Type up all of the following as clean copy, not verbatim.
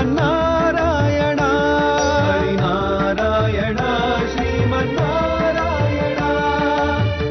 ஸ்ரீமன்னாராயணா ஹரிநாராயணா ஸ்ரீமன்னாராயணா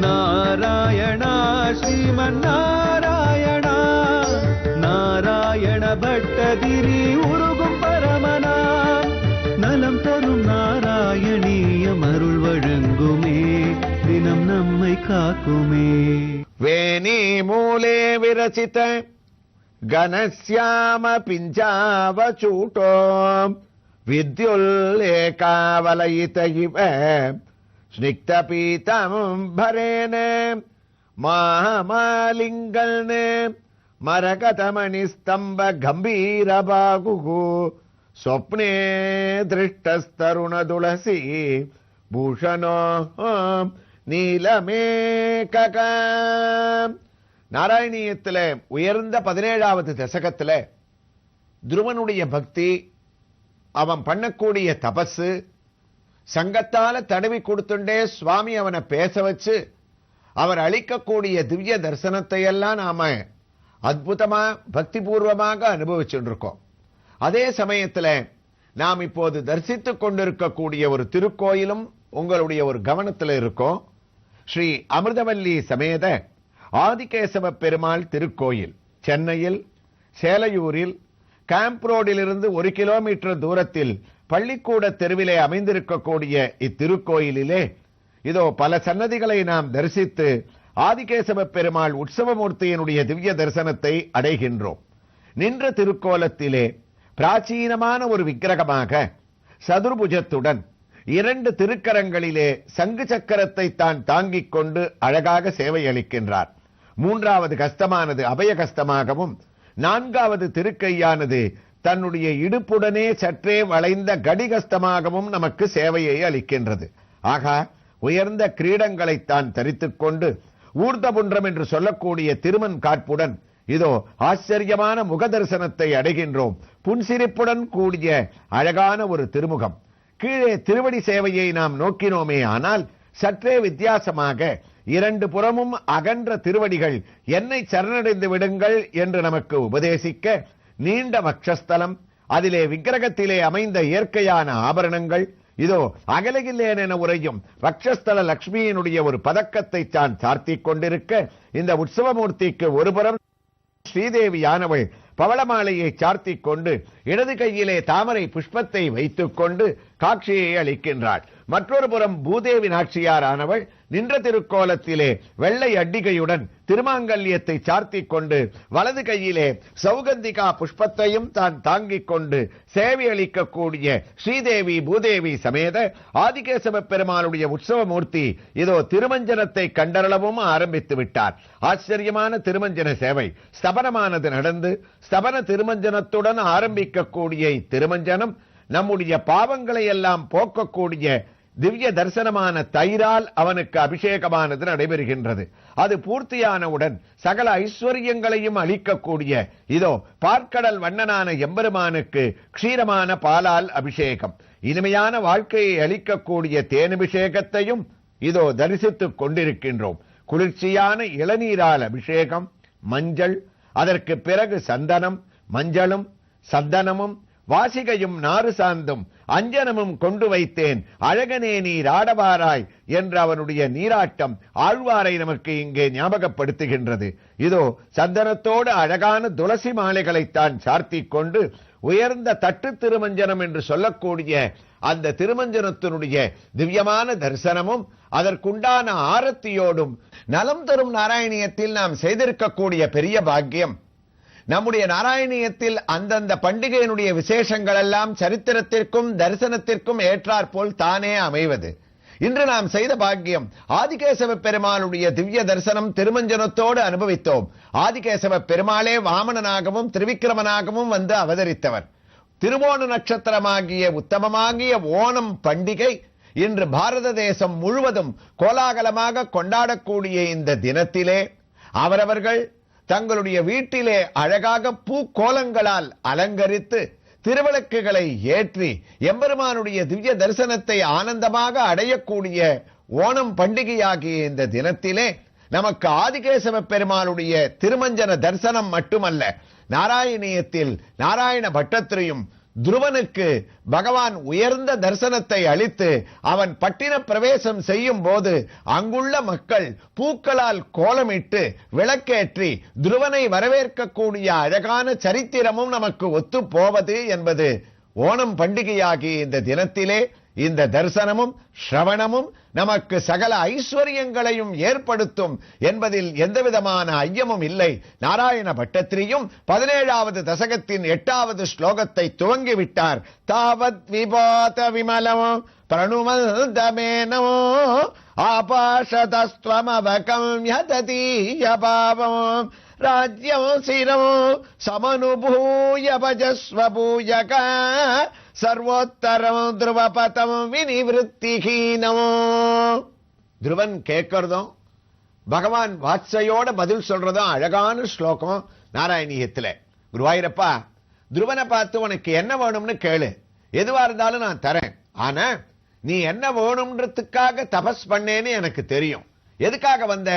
நாராயணா ஸ்ரீமன்னாராயணா நாராயண பட்டதிரி உருகும் பரமனாம் நலம் தரும் நாராயணீயம் அருள் வழங்குமே தினம் நம்மை காக்குமே. வேணி மூலே விரசித கணஸ்யாம பிஞ்சாவச்சூட்டோ வித்யுல்லேகாவலயித இவ ஸ்னிக்தபீதம் பரேன மாமாலிங்கல்னே மரகதமணி ஸ்தம்ப கம்பீர பாகு ஸ்வப்னே திருஷ்டஸ்தருண துளசி பூஷணோ நீலமேக. நாராயணியத்தில் உயர்ந்த 17வது தசகத்துல துருவனுடைய பக்தி, அவன் பண்ணக்கூடிய தபசு, சங்கத்தால தடவி கொடுத்துட்டே சுவாமி அவனை பேச வச்சு அவர் அளிக்கக்கூடிய திவ்ய தரிசனத்தை எல்லாம் நாம அற்புதமா பக்தி பூர்வமாக அனுபவிச்சுட்டு இருக்கோம். அதே சமயத்துல நாம் இப்போது தரிசித்துக் கொண்டிருக்கக்கூடிய ஒரு திருக்கோயிலும் உங்களுடைய ஒரு கவனத்தில் இருக்கோம். ஸ்ரீ அமிர்தவல்லி சமேத ஆதிகேசவ பெருமாள் திருக்கோயில் சென்னையில் சேலையூரில் கேம்ப் ரோடிலிருந்து 1 கிலோமீட்டர் தூரத்தில் பள்ளிக்கூட தெருவிலே அமைந்திருக்கக்கூடிய இத்திருக்கோயிலிலே இதோ பல சன்னதிகளை நாம் தரிசித்து ஆதிகேசவ பெருமாள் உற்சவமூர்த்தியினுடைய திவ்ய தரிசனத்தை அடைகின்றோம். நின்ற திருக்கோலத்திலே பிராச்சீனமான ஒரு விக்கிரகமாக சதுர்புஜத்துடன் 2 திருக்கரங்களிலே சங்கு சக்கரத்தை தான் தாங்கிக் கொண்டு அழகாக சேவை அளிக்கின்றார். 3வது கஸ்தமானது அபயகஸ்தமாகவும் 4வது திருக்கையானது தன்னுடைய இடுப்புடனே சற்றே வளைந்த கடிகஸ்தமாகவும் நமக்கு சேவையை அளிக்கின்றது. ஆக உயர்ந்த கிரீடங்களை தான் தரித்துக் கொண்டு ஊர்தபுன்றம் என்று சொல்லக்கூடிய திருமண் காட்புடன் இதோ ஆச்சரியமான முக தரிசனத்தை அடைகின்றோம். புன்சிரிப்புடன் கூடிய அழகான ஒரு திருமுகம். கீழே திருவடி சேவையை நாம் நோக்கினோமே ஆனால் சற்றே வித்தியாசமாக 2 புறமும் அகன்ற திருவடிகள் என்னை சரணடைந்து விடுங்கள் என்று நமக்கு உபதேசிக்க நீண்ட வக்ஷஸ்தலம், அதிலே விக்கிரகத்திலே அமைந்த இயற்கையான ஆபரணங்கள், இதோ அகலகில்லேன் என உரையும் வக்ஷஸ்தல லட்சுமியினுடைய ஒரு பதக்கத்தை தான் சார்த்திக் கொண்டிருக்க இந்த உற்சவமூர்த்திக்கு ஒருபுறம் ஸ்ரீதேவியானவள் பவளமாலையை சார்த்திக் கொண்டு இடது கையிலே தாமரை புஷ்பத்தை வைத்துக் கொண்டு காட்சியை அளிக்கின்றாள். மற்றொரு புறம் பூதேவி நாச்சியாரானவள் நின்ற திருக்கோலத்திலே வெள்ளை அட்டிகையுடன் திருமாங்கல்யத்தை சார்த்திக் கொண்டு வலது கையிலே சௌகந்திகா புஷ்பத்தையும் தான் தாங்கிக் கொண்டு சேவை அளிக்கக்கூடிய ஸ்ரீதேவி பூதேவி சமேத ஆதிகேசவ பெருமாளுடைய உற்சவமூர்த்தி இதோ திருமஞ்சனத்தை கண்டறளவும் ஆரம்பித்து விட்டார். ஆச்சரியமான திருமஞ்சன சேவை ஸ்தபனமானது நடந்து ஸ்தபன திருமஞ்சனத்துடன் ஆரம்பிக்கக்கூடிய இத்திருமஞ்சனம் நம்முடைய பாவங்களை எல்லாம் போக்கக்கூடிய திவ்ய தரிசனமான தயிரால் அவனுக்கு அபிஷேகமானது நடைபெறுகின்றது. அது பூர்த்தியானவுடன் சகல ஐஸ்வர்யங்களையும் அளிக்கக்கூடிய இதோ பார்க்கடல் வண்ணனான எம்பெருமானுக்கு க்ஷீரமான பாலால் அபிஷேகம், இனிமையான வாழ்க்கையை அளிக்கக்கூடிய தேனபிஷேகத்தையும் இதோ தரிசித்துக் கொண்டிருக்கின்றோம். குளிர்ச்சியான இளநீரால் அபிஷேகம், மஞ்சள், அதற்கு பிறகு சந்தனம், மஞ்சளும் சந்தனமும் வாசிகையும் நாறு சாந்தும் அஞ்சனமும் கொண்டு வைத்தேன் அழகனே நீர் ஆடவாராய் என்ற அவனுடைய நீராட்டம் ஆழ்வாரை நமக்கு இங்கே ஞாபகப்படுத்துகின்றது. இதோ சந்தனத்தோடு அழகான துளசி மாலைகளைத்தான் சார்த்திக் கொண்டு உயர்ந்த தட்டு திருமஞ்சனம் என்று சொல்லக்கூடிய அந்த திருமஞ்சனத்தினுடைய திவ்யமான தரிசனமும் அதற்குண்டான ஆரத்தியோடும் நலம் தரும் நாராயணியத்தில் நாம் செய்திருக்கக்கூடிய பெரிய பாக்கியம். நம்முடைய நாராயணியத்தில் அந்தந்த பண்டிகையினுடைய விசேஷங்கள் எல்லாம் சரித்திரத்திற்கும் தரிசனத்திற்கும் ஏற்றாற்போல் தானே அமைவது. இன்று நாம் செய்த பாக்கியம் ஆதிகேசவ பெருமாளுடைய திவ்ய தரிசனம் திருமஞ்சனத்தோடு அனுபவித்தோம். ஆதிகேசவ பெருமாளே வாமனனாகவும் திரிவிக்கிரமனாகவும் வந்து அவதரித்தவர். திருவோண நட்சத்திரமாகிய உத்தமமாகிய ஓணம் பண்டிகை இன்று பாரத தேசம் முழுவதும் கோலாகலமாக கொண்டாடக்கூடிய இந்த தினத்திலே அவரவர்கள் தங்களுடைய வீட்டிலே அழகாக பூக்கோலங்களால் அலங்கரித்து திருவிளக்குகளை ஏற்றி எம்பெருமானுடைய திவ்ய தரிசனத்தை ஆனந்தமாக அடையக்கூடிய ஓணம் பண்டிகையாகிய இந்த தினத்திலே நமக்கு ஆதிகேசவ பெருமாளுடைய திருமஞ்சன தரிசனம் மட்டுமல்ல, நாராயணியத்தில் நாராயண பட்டத்திரியும் துருவனுக்கு பகவான் உயர்ந்த தரிசனத்தை அளித்து அவன் பட்டின பிரவேசம் செய்யும் போது அங்குள்ள மக்கள் பூக்களால் கோலமிட்டு விளக்கேற்றி துருவனை வரவேற்கக்கூடிய அழகான சரித்திரமும் நமக்கு ஒத்து போவது என்பது ஓணம் பண்டிகையாகிய இந்த தினத்திலே இந்த தரிசனமும் ஸ்ரவணமும் நமக்கு சகல ஐஸ்வர்யங்களையும் ஏற்படுத்தும் என்பதில் எந்தவிதமான ஐயமும் இல்லை. நாராயண பட்டத்திரியும் 17வது தசகத்தின் 8வது ஸ்லோகத்தை துவங்கிவிட்டார். தாவத் விபாத விமலமோ பிரணுமந்தமேனோ ஆபாஷதஸ்த்வமவகம்யததீயபாவம் ராஜ்யம் சிரம் சமனுபூய பஜஸ்வ பூயக சர்வோத்தரம் துருவபதம் வினிவிருத்திஹீனமோ. துருவன் கேட்கறதும் பகவான் வாட்சையோட பதில் சொல்றதும் அழகான ஸ்லோகம் நாராயணியத்துல. குருவாயூரப்பா, துருவனை பார்த்து உனக்கு என்ன வேணும்னு கேளு, எதுவா இருந்தாலும் நான் தரேன். ஆனா நீ என்ன வேணும்ன்றதுக்காக தபஸ் பண்ணேன்னு எனக்கு தெரியும். எதுக்காக வந்த?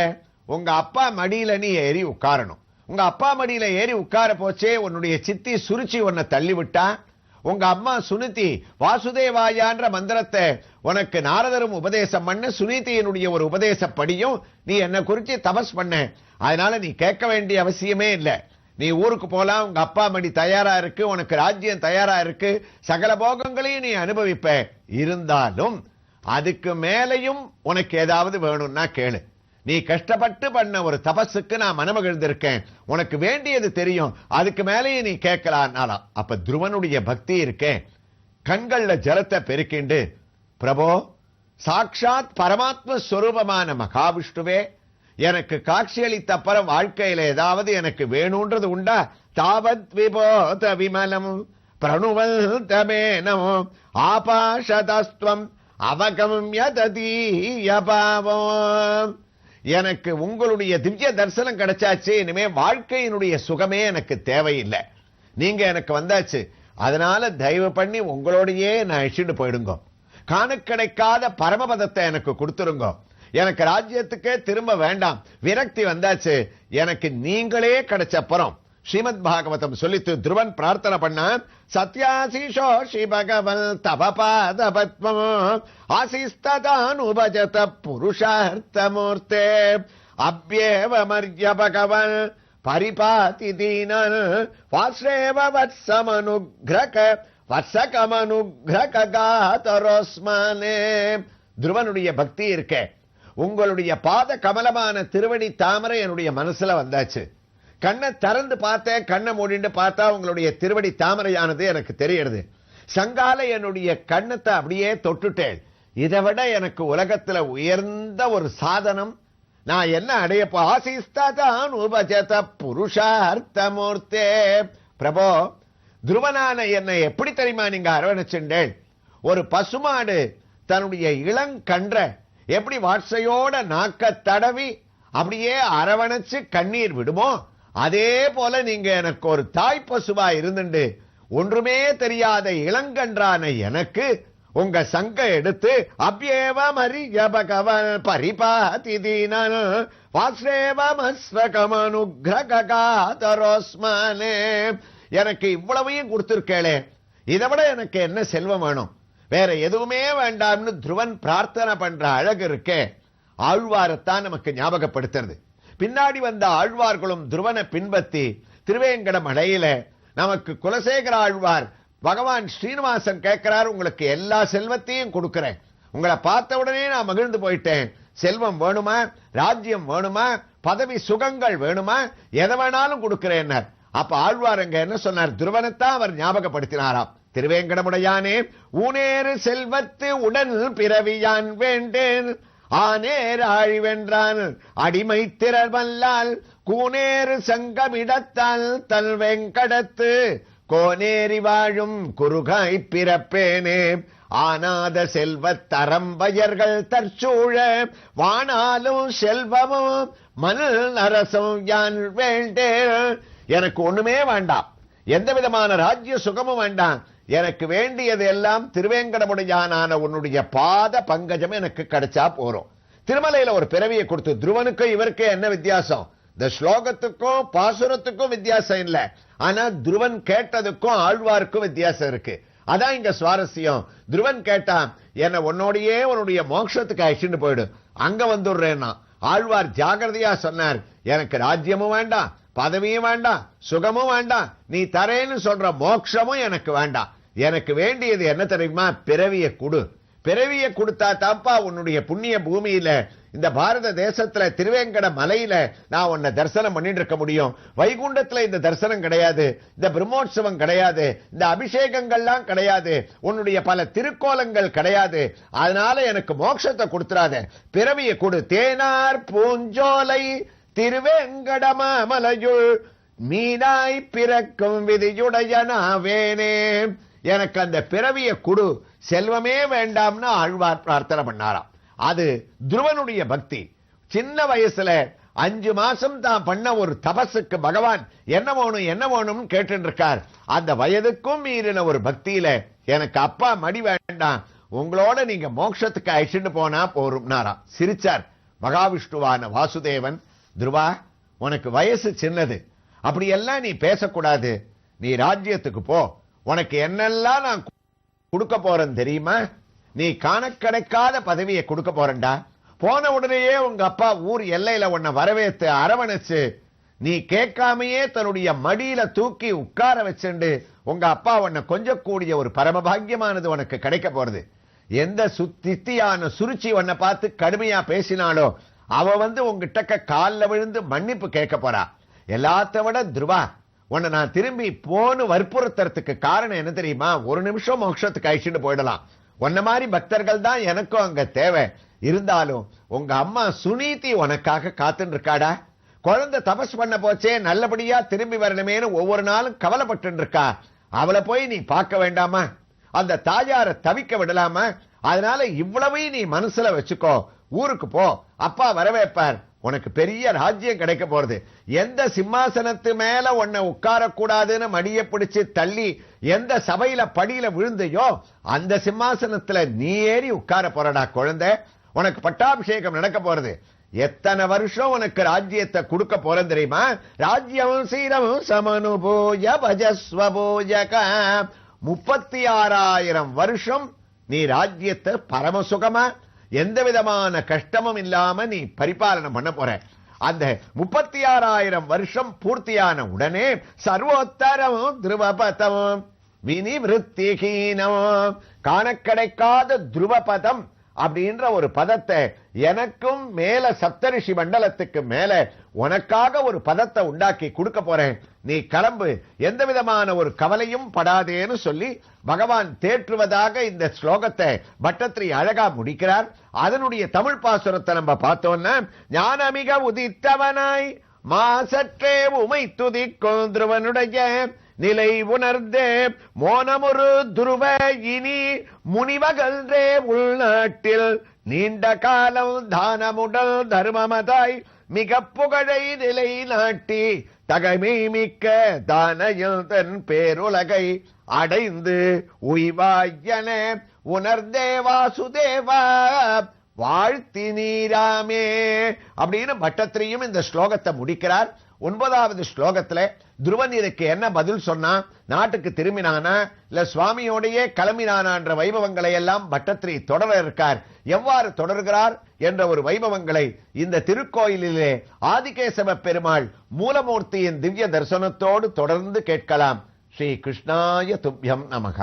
உங்க அப்பா மடியில நீ ஏறி உட்காரணும். உங்க அப்பா மடியில ஏறி உட்கார போச்சே உன்னுடைய சித்தி சுருச்சி உன்னை தள்ளி விட்டா. உங்க அம்மா சுனிதி வாசுதேவாயான்ற மந்திரத்தை உனக்கு நாரதரும் உபதேசம் பண்ண, சுனிதியினுடைய ஒரு உபதேசப்படியும் நீ என்ன குறிச்சு தபஸ் பண்ண. அதனால நீ கேட்க வேண்டிய அவசியமே இல்லை. நீ ஊருக்கு போலாம், உங்க அப்பா மடி தயாரா இருக்கு, உனக்கு ராஜ்யம் தயாரா இருக்கு, சகல போகங்களையும் நீ அனுபவிப்ப. இருந்தாலும் அதுக்கு மேலையும் உனக்கு ஏதாவது வேணும்னா கேளு. நீ கஷ்டப்பட்டு பண்ண ஒரு தபஸுக்கு நான் மனமகிழ்ந்திருக்கேன், உனக்கு வேண்டியது தெரியும், அதுக்கு மேலேயே நீ கேட்கலாம். அப்ப துருவனுடைய பக்தி இருக்கேன் கண்கள்ல ஜலத்தை பெருக்கிண்டு, பிரபோ சாட்சாத் பரமாத்ம ஸ்வரூபமான மகாவிஷ்ணுவே, எனக்கு காட்சியளித்த அப்புறம் வாழ்க்கையில ஏதாவது எனக்கு வேணும்ன்றது உண்டா? தாவத் விபோத விமலம் பிரணுவந்தமேனோ ஆபாஷதஸ்த்வம் அவகம்யததீயபாவம். எனக்கு உங்களுடைய திவ்ய தரிசனம் கிடைச்சாச்சு, இனிமே வாழ்க்கையினுடைய சுகமே எனக்கு தேவையில்லை. நீங்க எனக்கு வந்தாச்சு, அதனால தயவு பண்ணி உங்களோடையே நான் அழிச்சுட்டு போயிடுங்க. காண கிடைக்காத பரமபதத்தை எனக்கு கொடுத்துருங்க. எனக்கு ராஜ்யத்துக்கே திரும்ப வேண்டாம், விரக்தி வந்தாச்சு, எனக்கு நீங்களே கிடைச்சப்புறம். ஸ்ரீமத் பாகவதம் சொல்லித்து துருவன் பிரார்த்தனை பண்ண, சத்யாசிஷோ ஸ்ரீ பகவன் தவ பாத பத்மம் ஆசிஸ்ததானுபஜத புருஷார்த்தமூர்த்தே அப்யேவ மர்ய பகவன் பரிபாதி தீனன் வாஸ்ரேவ வத்சமனுக்ரக வத்சகமனுக்ரக காதரோஸ்மானே. துருவனுடைய பக்தி இருக்கே, உங்களுடைய பாத கமலமான திருவடி தாமரை என்னுடைய மனசுல வந்தாச்சு. கண்ணை திறந்து பார்த்தேன், கண்ணை மூடிட்டு பார்த்தா உங்களுடைய திருவடி தாமரையானது எனக்கு தெரியுது. சங்கால என்னுடைய கண்ணத்தை அப்படியே தொட்டுட்டேன். இதை விட எனக்கு உலகத்துல உயர்ந்த ஒரு சாதனம் நான் என்ன அடையப்போ? ஆசிஸ்தான் உபஜத புருஷார்த்தமூர்த்தே. பிரபோ, துருவனான என்னை எப்படி தெரியுமா நீங்க அரவணைச்சுண்டேன்? ஒரு பசுமாடு தன்னுடைய இளங்கன்ற எப்படி வாட்சையோட நாக்க தடவி அப்படியே அரவணைச்சு கண்ணீர் விடுமோ, அதே போல நீங்க எனக்கு ஒரு தாய் பசுவா இருந்துண்டு ஒன்றுமே தெரியாத இளங்கன்றான எனக்கு உங்க சங்க எடுத்து அப்யேவ மரிய பகவன் பரிபாதி தீனன் வாஸ்ரேவமஸ்வகமனுக்ரகாதரோஸ்மானே. எனக்கு இவ்வளவையும் கொடுத்திருக்கேளே, இதை விட எனக்கு என்ன செல்வம் வேணும்? வேற எதுவுமே வேண்டாம்னு துருவன் பிரார்த்தனை பண்ற அழகு இருக்கே, ஆழ்வாரத்தான் நமக்கு ஞாபகப்படுத்துறது. பின்னாடி வந்த ஆழ்வார்களும் துருவனை பின்பற்றி திருவேங்கட மலையில நமக்கு குலசேகர ஆழ்வார் பகவான் ஸ்ரீனிவாசன் கேட்கிறார், உங்களுக்கு எல்லா செல்வத்தையும் கொடுக்கிறேன், உங்களை பார்த்த உடனே நான் மகிழ்ந்து போயிட்டேன், செல்வம் வேணுமா, ராஜ்யம் வேணுமா, பதவி சுகங்கள் வேணுமா, எதை வேணாலும் கொடுக்கிறேன். அப்ப ஆழ்வார் அங்க என்ன சொன்னார்? துருவனைத்தான் அவர் ஞாபகப்படுத்தினாராம். திருவேங்கடமுடையானே, ஊனேறு செல்வத்து உடன் பிறவியான் வேண்டேன், ஆனேர் ஆழிவென்றான் அடிமை திரள் வல்லால் கூனேறு சங்கமிடத்தால் தல் வெங்கடத்து கோனேறி வாழும் குறுகாய் பிறப்பேனே. ஆனாத செல்வத் தரம்பயர்கள் தற்சூழ வானாலும் செல்வமும் மணல் அரசும் யான் வேண்டேன். எனக்கு ஒண்ணுமே வேண்டாம், எந்த விதமான ராஜ்ய சுகமும் வேண்டாம், எனக்கு வேண்டியது எல்லாம் திருவேங்கடமுடையானான உன்னுடைய பாத பங்கஜம் எனக்கு கிடைச்சா போறோம். திருமலையில ஒரு பிறவியை கொடுத்து துருவனுக்கு இவருக்கு என்ன வித்தியாசம்? இந்த ஸ்லோகத்துக்கும் பாசுரத்துக்கும் வித்தியாசம் இல்ல, ஆனா துருவன் கேட்டதுக்கும் ஆழ்வாருக்கும் வித்தியாசம் இருக்கு. அதான் இங்க சுவாரஸ்யம். துருவன் கேட்டான், என்ன உன்னோடையே உன்னுடைய மோட்சத்துக்கு அழிச்சுட்டு போயிடு, அங்க வந்துடுறேன்னா. ஆழ்வார் ஜாகிரதையா சொன்னார், எனக்கு ராஜ்யமும் வேண்டாம், பதவியும் வேண்டாம், சுகமும் வேண்டாம், நீ தரேன்னு சொல்ற மோட்சமும் எனக்கு வேண்டாம். எனக்கு வேண்டியது என்ன தெரியுமா? பிறவிய கொடு. பிறவிய கொடுத்தா தாப்பா உன்னுடைய புண்ணிய பூமியில, இந்த பாரத தேசத்துல திருவேங்கட மலையில நான் உன்னை தரிசனம் பண்ணிட்டு இருக்க முடியும். வைகுண்டத்துல இந்த தரிசனம் கிடையாது, இந்த பிரம்மோற்சவம் கிடையாது, இந்த அபிஷேகங்கள்லாம் கிடையாது, உன்னுடைய பல திருக்கோலங்கள் கிடையாது. அதனால எனக்கு மோட்சத்தை கொடுத்துறாத, பிறவிய கொடு. தேனார் பூஞ்சோலை திருவேங்கடமாமலையுள் மீனாய் பிறக்கும் விதியுடையனாவேனே, எனக்கு அந்த பிறவிய கொடு, செல்வமே வேண்டாம்னு ஆழ்வார் பிரார்த்தனை பண்ணாராம். அது துருவனுடைய பக்தி. சின்ன வயசுல 5 மாசம் தான் பண்ண ஒரு தபசுக்கு பகவான் என்ன வேணும்னு கேட்டு இருக்கார். அந்த வயதுக்கும் மீறின ஒரு பக்தியில, எனக்கு அப்பா மடி வேண்டாம், உங்களோட நீங்க மோட்சத்துக்கு அழிச்சுட்டு போனா போரும்னாராம். சிரிச்சார் மகாவிஷ்ணுவான வாசுதேவன். துருவா, உனக்கு வயசு சின்னது, அப்படியெல்லாம் நீ பேசக்கூடாது, நீ ராஜ்யத்துக்கு போ, உனக்கு என்னெல்லாம் நான் கொடுக்க போறேன் தெரியுமா? நீ காண கிடைக்காத பதவியை கொடுக்க போறேன்டா. போன உடனேயே உங்க அப்பா ஊர் எல்லையில உன்னை வரவேற்று அரவணைச்சு, நீ கேட்காமையே தன்னுடைய மடியில தூக்கி உட்கார வச்சுண்டு உங்க அப்பா உன்னை கொஞ்சம் கூடிய ஒரு பரமபாகியமானது உனக்கு கிடைக்க போறது. எந்த தித்தியான சுருச்சி உன்னை பார்த்து கடுமையா பேசினாலோ அவ உங்ககிட்ட கால்ல விழுந்து மன்னிப்பு கேட்க போறா. எல்லாத்த விட துருவா, உன்னை நான் திரும்பி போன்னு வற்புறுத்துறதுக்கு காரணம் என்ன தெரியுமா? ஒரு நிமிஷம் மோட்சத்துக்கு அழிச்சுட்டு போயிடலாம். உன்ன மாதிரி பக்தர்கள் தான் எனக்கும் அங்க தேவை. இருந்தாலும் உங்க அம்மா சுனீதி உனக்காக காத்துன்னு இருக்காடா. குழந்தை தபஸ் பண்ண போச்சே, நல்லபடியா திரும்பி வரணுமேனு ஒவ்வொரு நாளும் கவலைப்பட்டு இருக்கா. அவளை போய் நீ பார்க்க வேண்டாமா? அந்த தாயாரை தவிக்க விடலாமா? அதனால இவ்வளவு நீ மனசுல வச்சுக்கோ, ஊருக்கு போ, அப்பா வரவேற்பார், உனக்கு பெரிய ராஜ்யம் கிடைக்க போறது. எந்த சிம்மாசனத்து மேல உன்னை உட்கார கூடாதுன்னு மடிய பிடிச்சு தள்ளி எந்த சபையில படியில விழுந்தையோ அந்த சிம்மாசனத்துல நீ ஏறி உட்கார போறடா குழந்தை. உனக்கு பட்டாபிஷேகம் நடக்க போறது. எத்தனை வருஷம் உனக்கு ராஜ்யத்தை கொடுக்க போறேன் தெரியுமா? ராஜ்யம் சீரமும் சமனுபூய பஜஸ்வபூஜக. 36,000 வருஷம் நீ ராஜ்யத்தை பரமசுகமா எந்த விதமான கஷ்டமும் இல்லாம நீ பரிபாலனை பண்ண போற. அந்த 36,000 வருஷம் பூர்த்தியான உடனே சர்வோத்தரமும் துருவபதமும் வினிவிருத்திஹீனமும், காண கிடைக்காத துருவபதம் அப்படின்ற ஒரு பதத்தை எனக்கும் மேல சப்தரிஷி மண்டலத்துக்கு மேல உனக்காக ஒரு பதத்தை உண்டாக்கி கொடுக்க போறேன். நீ கிளம்பு, எந்த விதமான ஒரு கவலையும் படாதேன்னு சொல்லி பகவான் தேற்றுவதாக இந்த ஸ்லோகத்தை பட்டத்திரி அழகா முடிக்கிறார். அதனுடைய தமிழ் பாசுரத்தை நம்ம பார்த்தோம்னா, ஞானமிக உதித்தவனாய் மாசற்றே உமை துதிக்கும் துருவனுடைய நிலை உணர்ந்தே மோனமொரு துருவ இனி முனிவகல்ரே உள்நாட்டில் நீண்ட காலம் தானமுடல் தர்மமதாய் மிக புகழை நிலை நாட்டி தகைமை மிக்க தானையில் தன் பேருலகை அடைந்து உய்வாயன உணர்ந்தே வாசுதேவா வாழ்த்தி நீராமே அப்படின்னு பட்டத்திரியும் இந்த ஸ்லோகத்தை முடிக்கிறார். 9வது ஸ்லோகத்துல துருவன் இதுக்கு என்ன பதில் சொன்னா? நாட்டுக்கு திரும்பினானா இல்ல சுவாமியோடையே கிளம்பினானான்ற வைபவங்களை எல்லாம் பட்டத்திரி தொடர இருக்கார். எவ்வாறு தொடர்கிறார் என்ற ஒரு வைபவங்களை இந்த திருக்கோயிலிலே ஆதிகேசவ பெருமாள் மூலமூர்த்தியின் திவ்ய தரிசனத்தோடு தொடர்ந்து கேட்கலாம். ஸ்ரீ கிருஷ்ணாய துப்யம் நமக.